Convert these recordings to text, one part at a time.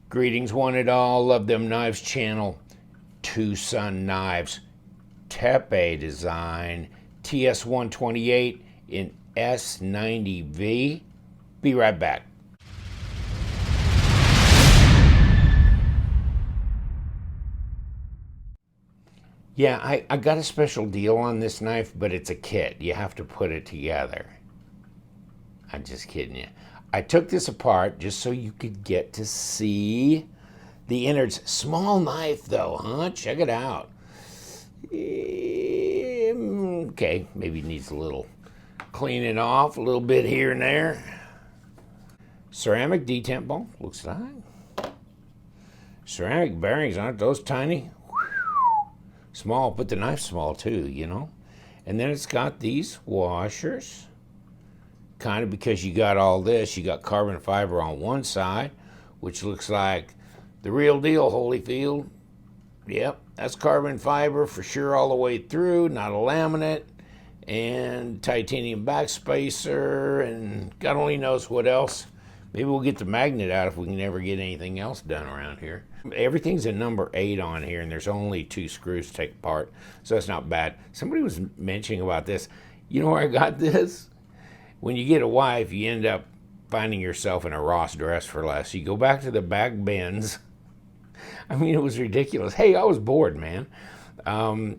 Greetings one and all, Love Them Knives channel, TwoSun Knives, Tepe Design, TS128 in S90V. Be right back. Yeah, I got a special deal on this knife, but it's a kit. You have to put it together. I'm just kidding you. I took this apart just so you could get to see the innards. Small knife though, huh? Check it out. Okay, maybe needs a little cleaning off, a little bit here and there. Ceramic detent ball, looks like. Ceramic bearings, aren't those tiny? Small, but the knife's small too, you know? And then it's got these washers. Kind of because you got all this, you got carbon fiber on one side, which looks like the real deal, Holyfield. Yep, that's carbon fiber for sure all the way through, not a laminate, and titanium backspacer, and God only knows what else. Maybe we'll get the magnet out if we can ever get anything else done around here. Everything's a number 8 on here, and there's only 2 screws to take apart, so that's not bad. Somebody was mentioning about this. You know where I got this? When you get a wife, you end up finding yourself in a Ross dress for less. You go back to the back bins. I mean, it was ridiculous. Hey, I was bored, man.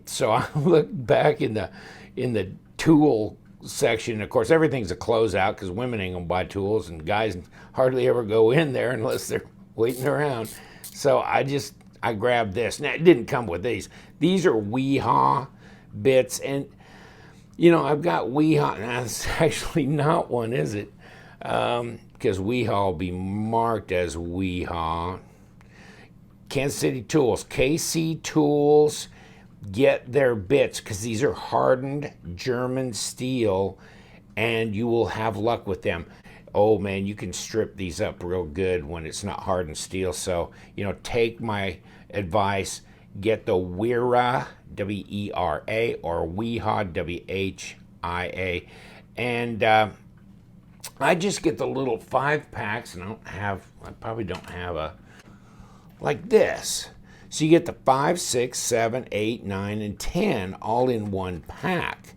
So I looked back in the tool section. Of course, everything's a closeout because women ain't gonna buy tools, and guys hardly ever go in there unless they're waiting around. So I grabbed this. Now, it didn't come with these. These are Weehaw bits, and you know, I've got Weehaw. Now, it's actually not one, is it? Because Weehaw will be marked as Weehaw. Kansas City Tools, KC Tools, get their bits because these are hardened German steel, and you will have luck with them. Oh man, you can strip these up real good when it's not hardened steel. So, you know, take my advice. Get the Wera, W-E-R-A, or Weehaw, W-H-I-A. And I just get the little 5-packs, and I probably don't have a, like this. So you get the 5, 6, 7, 8, 9, and 10 all in one pack.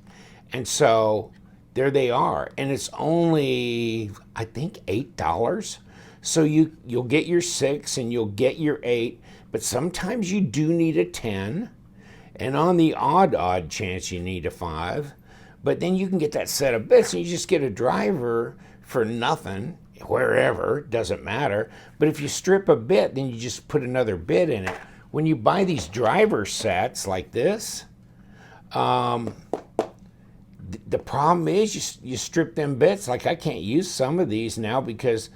And so there they are. And it's only, I think, $8. So you'll get your 6 and you'll get your 8. But sometimes you do need a 10, and on the odd chance you need a 5. But then you can get that set of bits, and you just get a driver for nothing, wherever, doesn't matter. But if you strip a bit, then you just put another bit in it. When you buy these driver sets like this, the problem is you strip them bits. Like I can't use some of these now because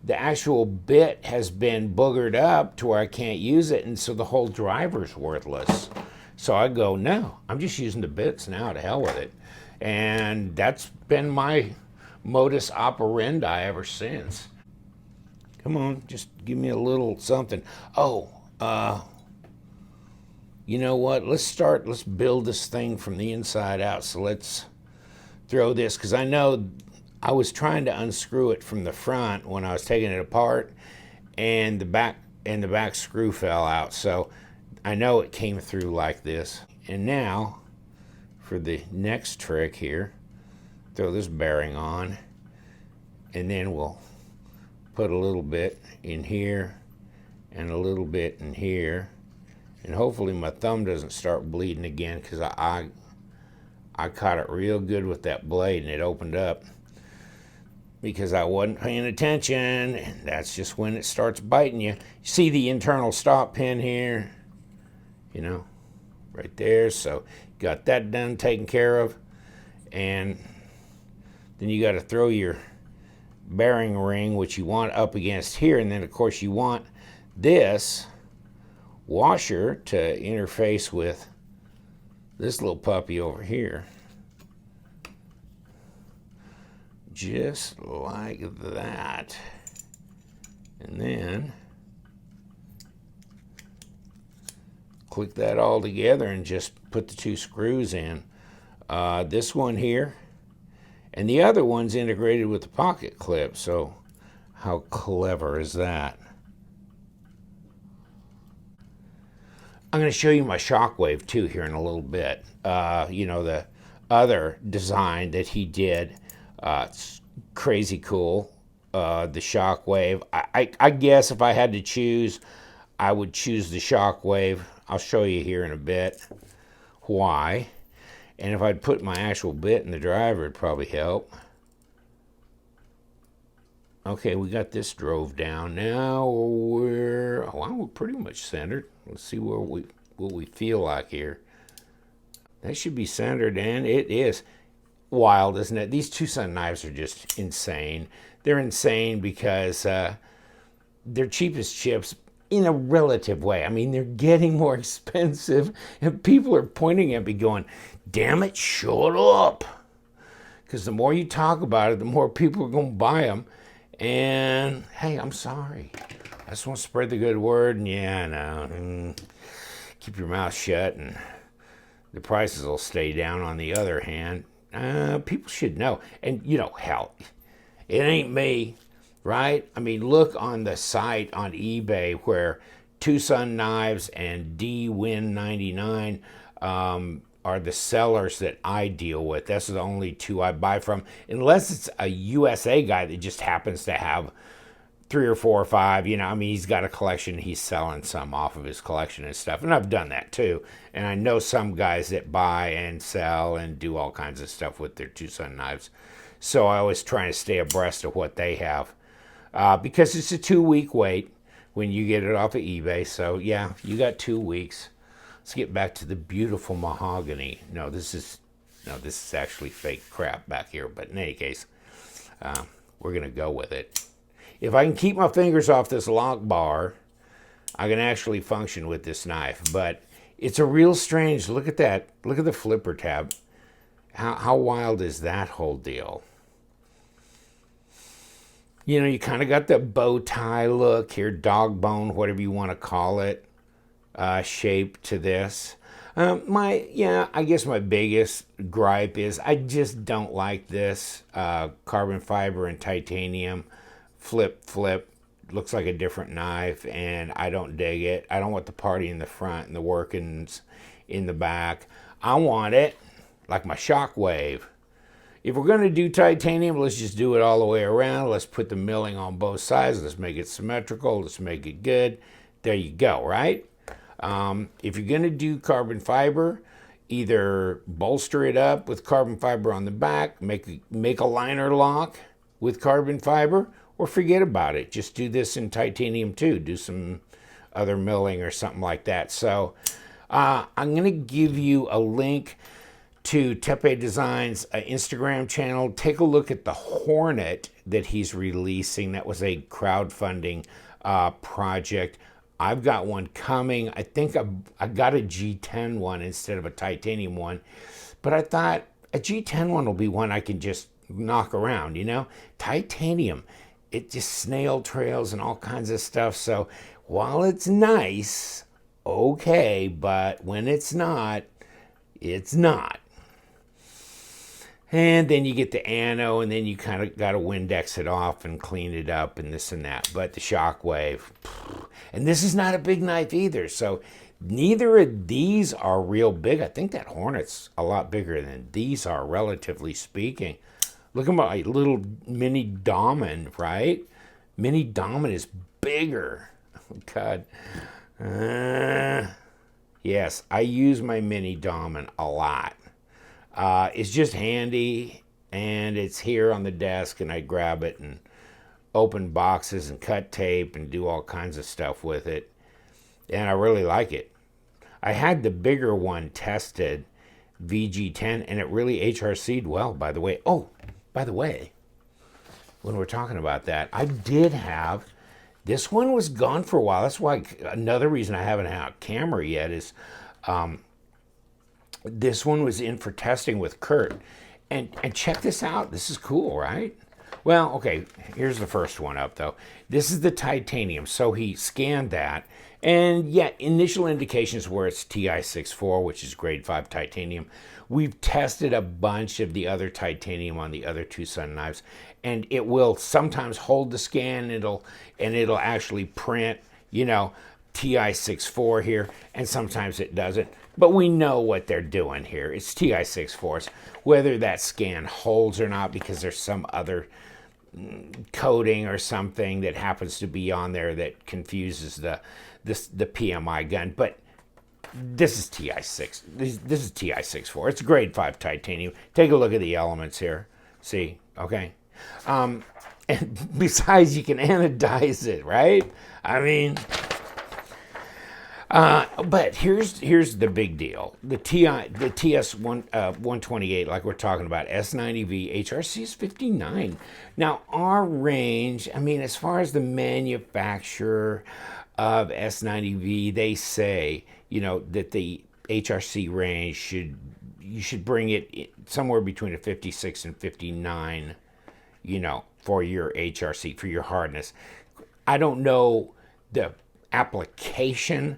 the actual bit has been boogered up to where I can't use it, and so the whole driver's worthless. So I go, no, I'm just using the bits now, to hell with it. And that's been my modus operandi ever since. Come on, just give me a little something. Oh, you know what? Let's build this thing from the inside out. So let's throw this, because I know I was trying to unscrew it from the front when I was taking it apart, and the back screw fell out. So I know it came through like this. And now for the next trick here, throw this bearing on, and then we'll put a little bit in here and a little bit in here, and hopefully my thumb doesn't start bleeding again, because I caught it real good with that blade and it opened up because I wasn't paying attention, and that's just when it starts biting you. You see the internal stop pin here, you know, right there. So got that done, taken care of, and then you got to throw your bearing ring, which you want up against here, and then of course you want this washer to interface with this little puppy over here. Just like that. And then click that all together and just put the 2 screws in. This one here, and the other one's integrated with the pocket clip. So how clever is that? I'm going to show you my Shockwave too here in a little bit. You know, the other design that he did, it's crazy cool. The Shockwave. I guess if I had to choose, I would choose the Shockwave. I'll show you here in a bit why. And if I'd put my actual bit in the driver, it'd probably help. Okay, we got this drove down. Now we're pretty much centered. Let's see what we feel like here. That should be centered, and it is. Wild, isn't it? These TwoSun knives are just insane. They're insane because they're cheapest chips in a relative way. I mean, they're getting more expensive, and people are pointing at me going, damn it, shut up. Because the more you talk about it, the more people are going to buy them. And, hey, I'm sorry. I just want to spread the good word, and yeah, no, keep your mouth shut, and the prices will stay down on the other hand. People should know. And, you know, hell, it ain't me, right? I mean, look on the site on eBay where TwoSun Knives and DWin99 are the sellers that I deal with. That's the only two I buy from, unless it's a USA guy that just happens to have 3 or 4 or 5, you know, I mean, he's got a collection, he's selling some off of his collection and stuff, and I've done that too. And I know some guys that buy and sell and do all kinds of stuff with their TwoSun knives. So I always try to stay abreast of what they have, because it's a 2-week wait when you get it off of eBay. So yeah, you got 2 weeks. Let's get back to the beautiful mahogany. No, this is actually fake crap back here, but in any case, we're gonna go with it. If I can keep my fingers off this lock bar, I can actually function with this knife. But it's a real strange, look at that. Look at the flipper tab. How wild is that whole deal? You know, you kind of got the bow tie look here, dog bone, whatever you want to call it, shape to this. I guess my biggest gripe is I just don't like this carbon fiber and titanium flip, looks like a different knife, and I don't dig it. I don't want the party in the front and the workings in the back. I want it like my Shockwave. If we're going to do titanium, let's just do it all the way around. Let's put the milling on both sides. Let's make it symmetrical. Let's make it good. There you go, right? If you're going to do carbon fiber, either bolster it up with carbon fiber on the back, make a liner lock with carbon fiber, or forget about it. Just do this in titanium too. Do some other milling or something like that. So I'm going to give you a link to Tepe Designs Instagram channel. Take a look at the Hornet that he's releasing. That was a crowdfunding project. I've got one coming. I think I got a G10 one instead of a titanium one. But I thought a G10 one will be one I can just knock around, you know? Titanium, it just snail trails and all kinds of stuff. So while it's nice, okay, but when it's not, it's not. And then you get the ano, and then you kind of got to Windex it off and clean it up and this and that. But the Shockwave, and this is not a big knife either. So neither of these are real big. I think that Hornet's a lot bigger than these are, relatively speaking. Look at my little mini Damen, right? Mini Damen is bigger. Oh, God. Yes, I use my mini Damen a lot. It's just handy, and it's here on the desk, and I grab it and open boxes and cut tape and do all kinds of stuff with it, and I really like it. I had the bigger one tested, VG10, and it really HRC'd well, by the way. Oh, by the way, when we're talking about that, I did have, this one was gone for a while. That's why another reason I haven't had a camera yet is this one was in for testing with Kurt. And check this out. This is cool, right? Well, okay, here's the first one up, though. This is the titanium. So he scanned that. And yeah, initial indications were it's TI64, which is grade 5 titanium. We've tested a bunch of the other titanium on the other TwoSun knives, and it will sometimes hold the scan. It'll actually print, you know, TI-64 here, and sometimes it doesn't. But we know what they're doing here. It's TI-64s. Whether that scan holds or not because there's some other coding or something that happens to be on there that confuses the PMI gun. But this is TI-6. This is TI-64. It's grade 5 titanium. Take a look at the elements here. See? Okay. And besides, you can anodize it, right? I mean, but here's the big deal. The TS128, like we're talking about, S90V HRC is 59. Now, our range, I mean, as far as the manufacturer of S90V, they say, you know, that the HRC range you should bring it somewhere between a 56 and 59, you know, for your HRC, for your hardness. I don't know the application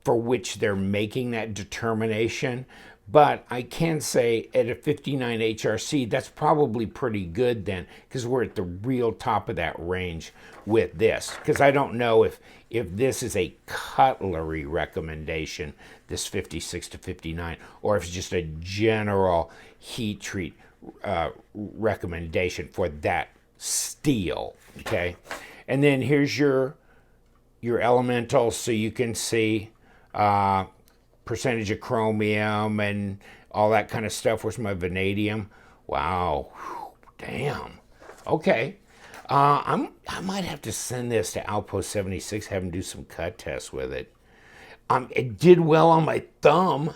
for which they're making that determination, but I can say at a 59 HRC, that's probably pretty good then, because we're at the real top of that range with this. Because I don't know if this is a cutlery recommendation, this 56 to 59, or if it's just a general heat treat recommendation for that steel, okay? And then here's your elementals, so you can see percentage of chromium and all that kind of stuff. Where's my vanadium? Wow, damn. Okay, I might have to send this to Outpost 76, have them do some cut tests with it. It did well on my thumb.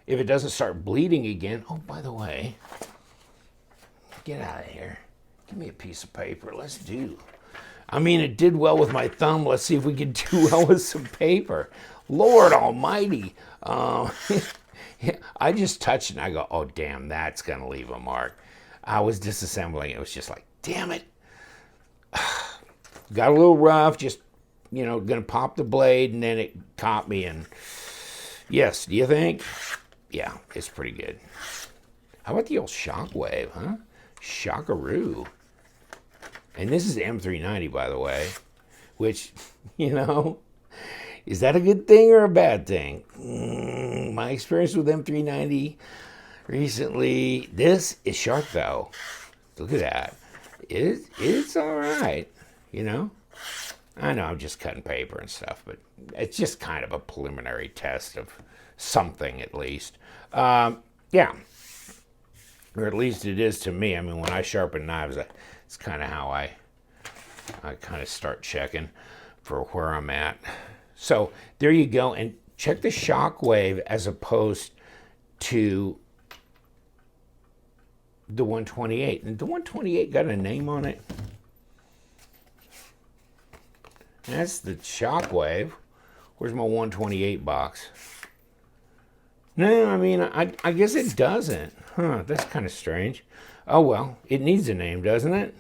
If it doesn't start bleeding again. Oh, by the way, get out of here. Give me a piece of paper. Let's do. I mean, it did well with my thumb. Let's see if we can do well with some paper. Lord almighty. I just touched it and I go, oh, damn, that's going to leave a mark. I was disassembling. It was just like, damn it. Got a little rough, just, you know, going to pop the blade, and then it caught me. And yes, do you think? Yeah, it's pretty good. How about the old Shockwave, huh? Shockaroo. And this is M390, by the way, which, you know, is that a good thing or a bad thing? My experience with M390 recently, this is sharp, though. Look at that. It's all right, you know? I know I'm just cutting paper and stuff, but it's just kind of a preliminary test of something, at least. Yeah. Or at least it is to me. I mean, when I sharpen knives, it's kind of how I kind of start checking for where I'm at. So there you go. And check the Shockwave as opposed to the 128. And the 128 got a name on it. That's the Shockwave. Where's my 128 box? No, I mean, I guess it doesn't. Huh, that's kind of strange. Oh, well, it needs a name, doesn't it?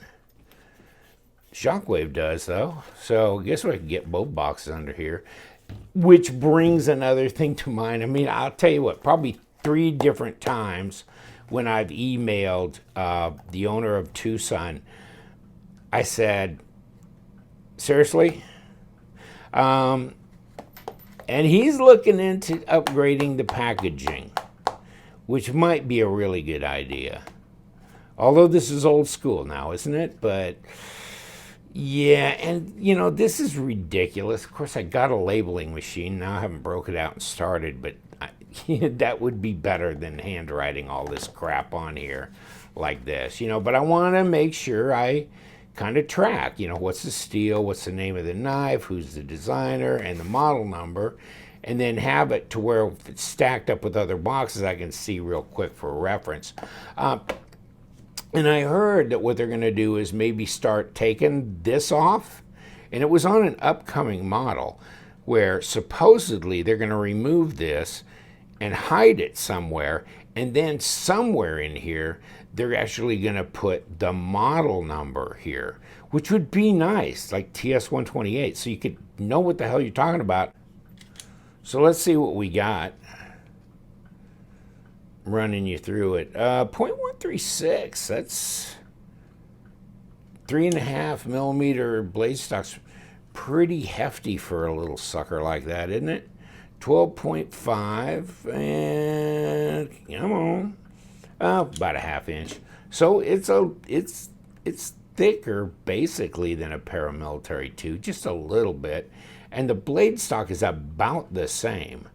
Shockwave does, though. So guess what? I can get both boxes under here. Which brings another thing to mind. I mean, I'll tell you what, probably 3 different times when I've emailed the owner of TwoSun, I said, seriously? And he's looking into upgrading the packaging, which might be a really good idea. Although this is old school now, isn't it? But yeah, and you know, this is ridiculous. Of course, I got a labeling machine. Now I haven't broke it out and started, but that would be better than handwriting all this crap on here like this, you know. But I want to make sure I kind of track, you know, what's the steel, what's the name of the knife, who's the designer, and the model number, and then have it to where if it's stacked up with other boxes, I can see real quick for reference. And I heard that what they're going to do is maybe start taking this off, and it was on an upcoming model where supposedly they're going to remove this and hide it somewhere, and then somewhere in here they're actually going to put the model number here, which would be nice, like TS128, so you could know what the hell you're talking about. So let's see what we got. Running you through it. 0.136, that's 3.5 millimeter blade stock's pretty hefty for a little sucker like that, isn't it? 12.5, and come on, about a ½ inch. So it's thicker basically than a paramilitary 2, just a little bit, and the blade stock is about the same.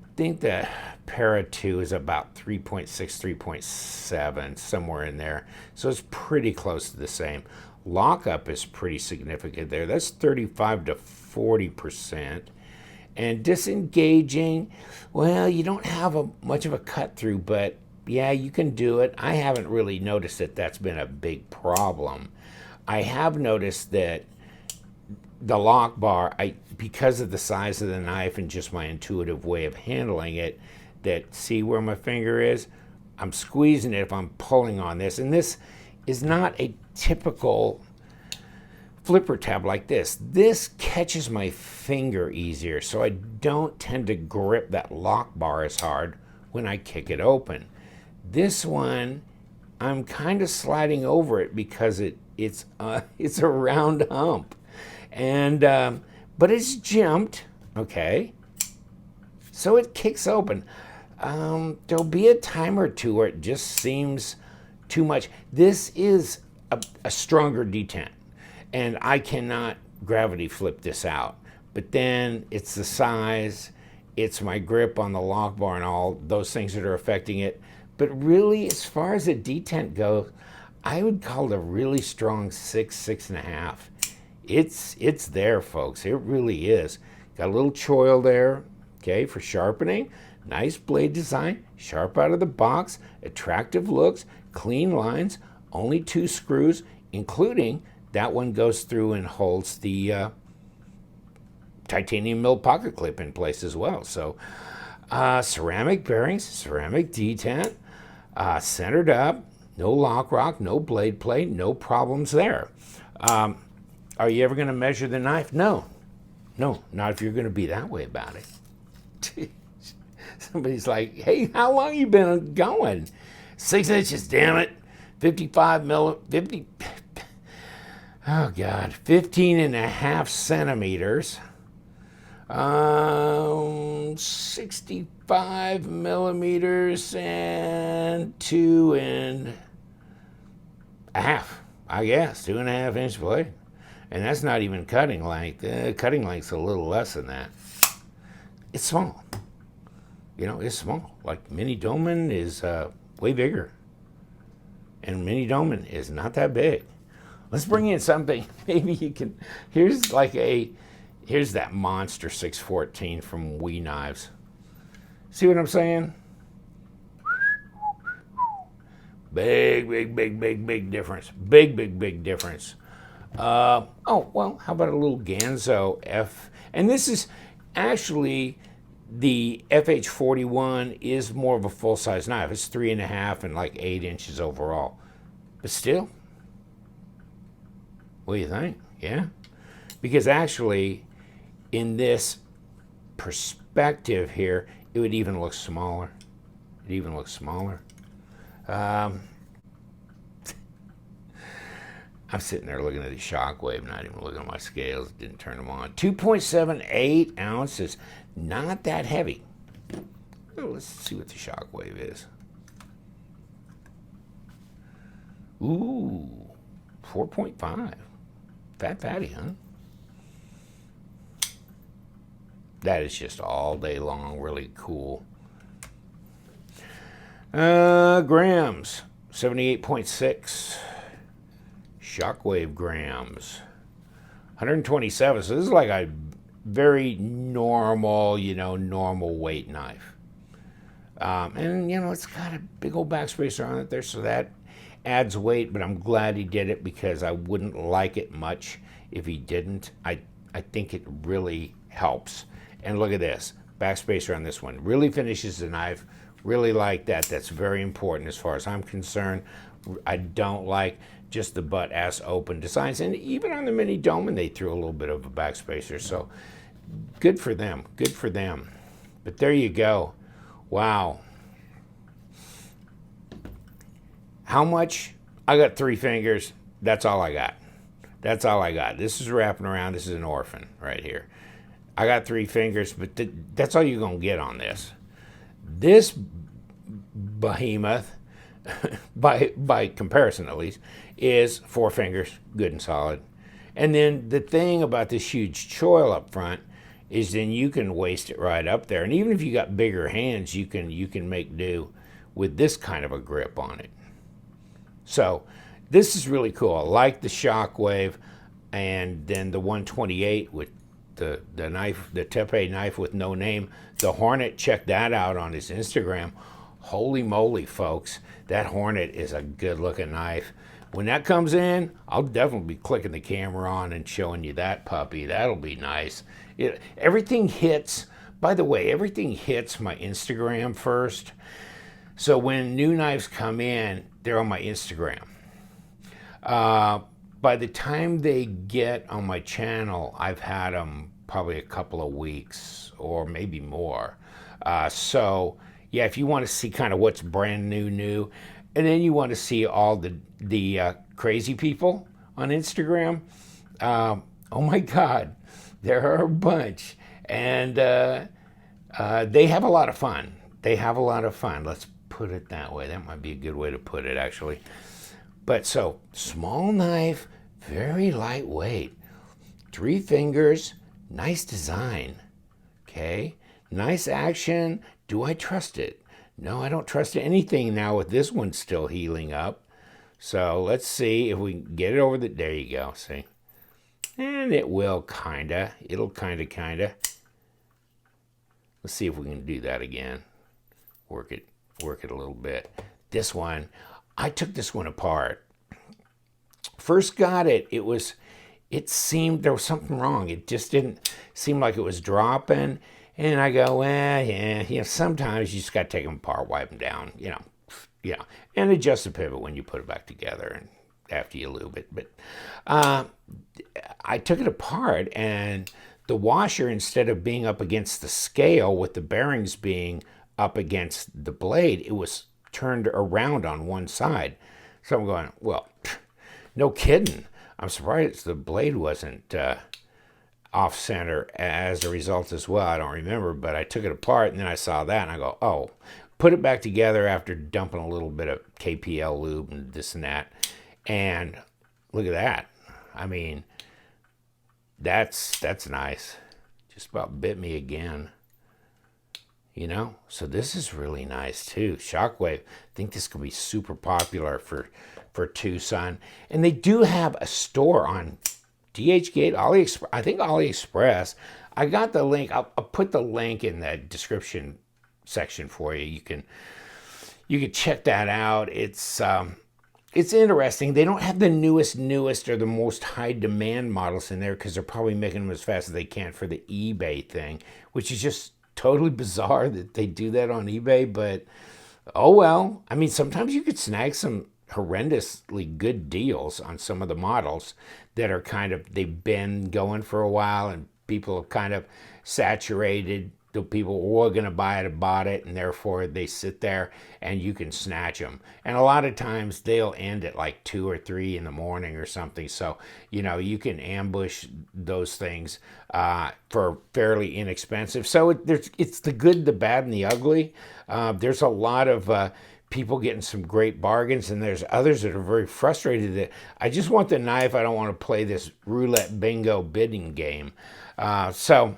I think the Para 2 is about 3.6, 3.7, somewhere in there. So it's pretty close to the same. Lockup is pretty significant there. That's 35 to 40%. And disengaging, well, you don't have much of a cut through, but yeah, you can do it. I haven't really noticed that that's been a big problem. I have noticed that the lock bar, because of the size of the knife and just my intuitive way of handling it, that see where my finger is? I'm squeezing it if I'm pulling on this. And this is not a typical flipper tab like this. This catches my finger easier, so I don't tend to grip that lock bar as hard when I kick it open. This one, I'm kind of sliding over it because it's a round hump. And but it's jumped, okay? So it kicks open. There'll be a time or two where it just seems too much. This is a stronger detent, and I cannot gravity flip this out. But then it's the size, it's my grip on the lock bar and all those things that are affecting it. But really, as far as a detent goes, I would call it a really strong 6, 6.5. It's there, folks. It really is. Got a little choil there, okay, for sharpening. Nice blade design, sharp out of the box, attractive looks, clean lines, only 2 screws, including that one goes through and holds the titanium milled pocket clip in place as well. So ceramic bearings, ceramic detent, centered up, no lock rock, no blade plate, no problems there. Are you ever going to measure the knife? No, not if you're going to be that way about it. Somebody's like, hey, how long you been going? 6 inches, damn it. 55 50, oh God, 15.5 centimeters. 65 millimeters and 2.5, I guess, 2.5 inch blade. And that's not even cutting length. Cutting length's a little less than that. It's small. You know, it's small. Like Mini Doman is way bigger. And Mini Doman is not that big. Let's bring in something. Maybe you can, here's that monster 614 from Wee Knives. See what I'm saying? Big difference. Big difference. Oh, well, how about a little Ganzo F? And this is actually, the FH41 is more of a full-size knife. It's 3.5 and like 8 inches overall. But still, what do you think? Yeah? Because actually, in this perspective here, it would even look smaller. It even looks smaller. I'm sitting there looking at the Shockwave, not even looking at my scales. Didn't turn them on. 2.78 ounces. Not that heavy. Oh, let's see what the Shockwave is. Ooh, 4.5. Fat fatty, huh? That is just all day long, really cool. Grams, 78.6. Shockwave grams, 127. So this is like a very normal, normal weight knife. And, it's got a big old backspacer on it there, so that adds weight, but I'm glad he did it because I wouldn't like it much if he didn't. I think it really helps. And look at this, backspacer on this one. Really finishes the knife. Really like that. That's very important as far as I'm concerned. I don't like just the butt ass open designs. And even on the Mini Doman, they threw a little bit of a backspacer. So good for them. Good for them. But there you go. Wow. How much? I got 3 fingers. That's all I got. That's all I got. This is wrapping around. This is an orphan right here. I got 3 fingers, but that's all you're going to get on this. This behemoth, by comparison at least, is 4 fingers, good and solid. And then the thing about this huge choil up front is then you can waste it right up there. And even if you got bigger hands, you can make do with this kind of a grip on it. So this is really cool. I like the Shockwave, and then the 128 with the knife, the Tepe knife with no name. The Hornet, check that out on his Instagram. Holy moly, folks. That Hornet is a good looking knife. When that comes in, I'll definitely be clicking the camera on and showing you that puppy. That'll be nice. Everything hits, by the way, everything hits my Instagram first. So when new knives come in, they're on my Instagram. By the time they get on my channel, I've had them probably a couple of weeks or maybe more. So yeah, if you want to see kind of what's brand new, and then you want to see all the crazy people on Instagram, oh my God, there are a bunch, and they have a lot of fun. They have a lot of fun. Let's put it that way. That might be a good way to put it, actually. But so, small knife, very lightweight, 3 fingers, nice design, okay? Nice action. Do I trust it? No, I don't trust anything now with this one still healing up. So let's see if we can get it over the, there you go, see? And it will kinda, it'll kinda. Let's see if we can do that again. Work it a little bit. This one, I took this one apart. First got it, it seemed there was something wrong. It just didn't seem like it was dropping. And I go, yeah, sometimes you just got to take them apart, wipe them down, and adjust the pivot when you put it back together and after you lube it. But I took it apart, and the washer, instead of being up against the scale with the bearings being up against the blade, it was turned around on one side. So I'm going, well, no kidding. I'm surprised the blade wasn't off center as a result as well. I don't remember, but I took it apart and then I saw that and I go, oh, put it back together after dumping a little bit of KPL lube and this and that. And look at that. I mean, that's nice. Just about bit me again. So this is really nice too. Shockwave, I think this could be super popular for TwoSun. And they do have a store on DHgate, AliExpress, I think AliExpress. I got the link. I'll put the link in the description section for you. You can check that out. It's interesting. They don't have the newest or the most high demand models in there because they're probably making them as fast as they can for the eBay thing, which is just totally bizarre that they do that on eBay. But oh well. I mean, sometimes you could snag some horrendously good deals on some of the models that are they've been going for a while and people have kind of saturated. The people who were going to buy it have bought it, and therefore they sit there and you can snatch them. And a lot of times they'll end at like 2 or 3 in the morning or something. So, you can ambush those things for fairly inexpensive. So it's the good, the bad, and the ugly. There's a lot of people getting some great bargains, and there's others that are very frustrated that I just want the knife. I don't want to play this roulette bingo bidding game. So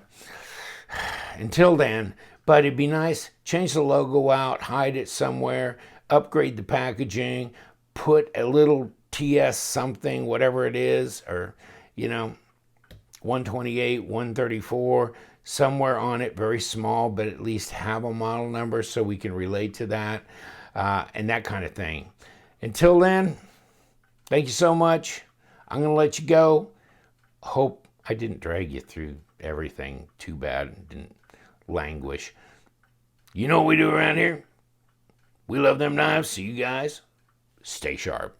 until then, but it'd be nice, change the logo out, hide it somewhere, upgrade the packaging, put a little TS something, whatever it is, or 128, 134, somewhere on it, very small, but at least have a model number so we can relate to that. And that kind of thing. Until then, thank you so much. I'm going to let you go. Hope I didn't drag you through everything too bad. Didn't languish. You know what we do around here? We love them knives, so you guys stay sharp.